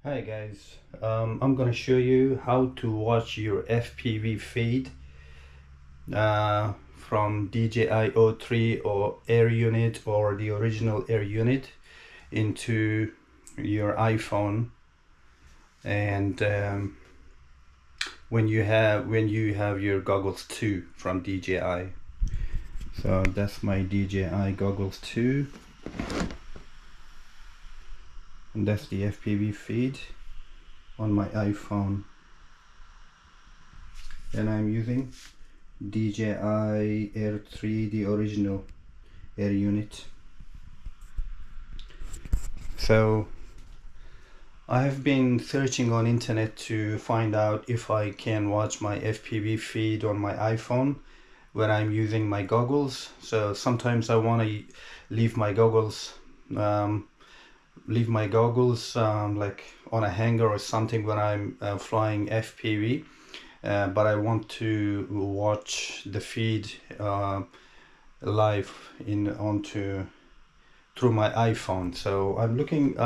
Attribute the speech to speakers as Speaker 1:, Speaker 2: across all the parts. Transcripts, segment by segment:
Speaker 1: Hi guys, I'm gonna show you how to watch your FPV feed from DJI O3 or Air Unit or the original Air Unit into your iPhone, and when you have your goggles 2 from DJI. So that's my DJI goggles 2, and that's the FPV feed on my iPhone, and I'm using DJI Air 3, the original Air Unit. So I have been searching on internet to find out if I can watch my FPV feed on my iPhone when I'm using my goggles. So sometimes I want to leave my goggles like on a hanger or something when I'm flying FPV, but I want to watch the feed live through my iPhone. So I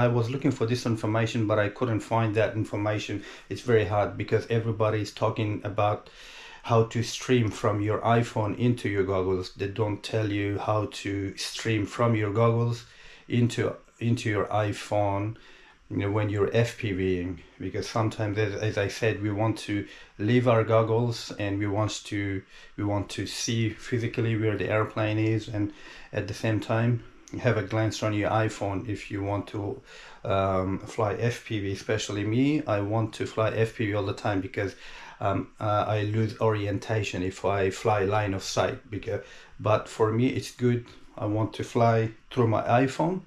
Speaker 1: was looking for this information, but I couldn't find that information. It's very hard because everybody is talking about how to stream from your iPhone into your goggles. They don't tell you how to stream from your goggles into your iPhone, when you're FPVing, because sometimes, as I said, we want to leave our goggles and we want to see physically where the airplane is, and at the same time have a glance on your iPhone if you want to fly FPV. Especially me, I want to fly FPV all the time because I lose orientation if I fly line of sight. But for me it's good. I want to fly through my iPhone,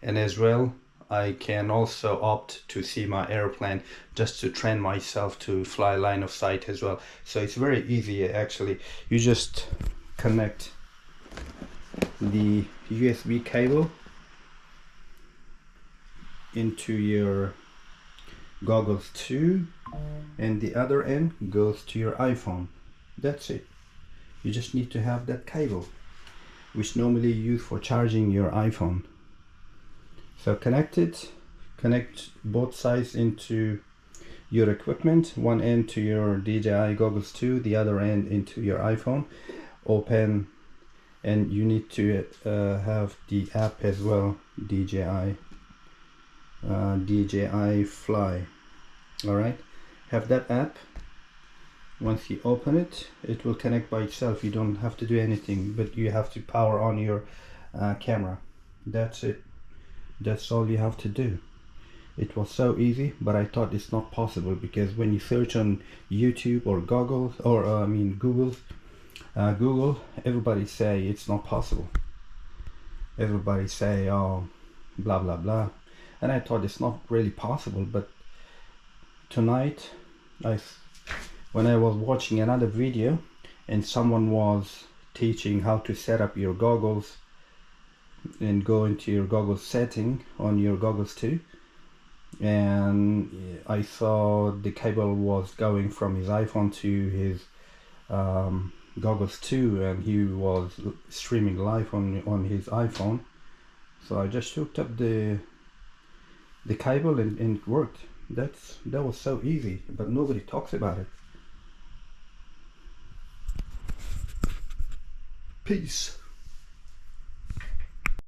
Speaker 1: and as well I can also opt to see my airplane just to train myself to fly line of sight as well. So it's very easy actually. You just connect the USB cable into your goggles 2, and the other end goes to your iPhone. That's it. You just need to have that cable, which normally you use for charging your iPhone. So connect both sides into your equipment, one end to your DJI goggles 2, the other end into your iPhone. Open, and you need to have the app as well, DJI Fly. All right, have that app. Once you open it, it will connect by itself. You don't have to do anything, but you have to power on your camera. That's it. That's all you have to do. It was so easy, but I thought it's not possible, because when you search on YouTube or Google, everybody say it's not possible. Everybody say, oh, blah blah blah, and I thought it's not really possible. But tonight, when I was watching another video and someone was teaching how to set up your goggles and go into your goggles setting on your goggles 2, and I saw the cable was going from his iPhone to his goggles 2, and he was streaming live on his iPhone. So I just hooked up the cable and it worked. That was so easy, but nobody talks about it. Peace.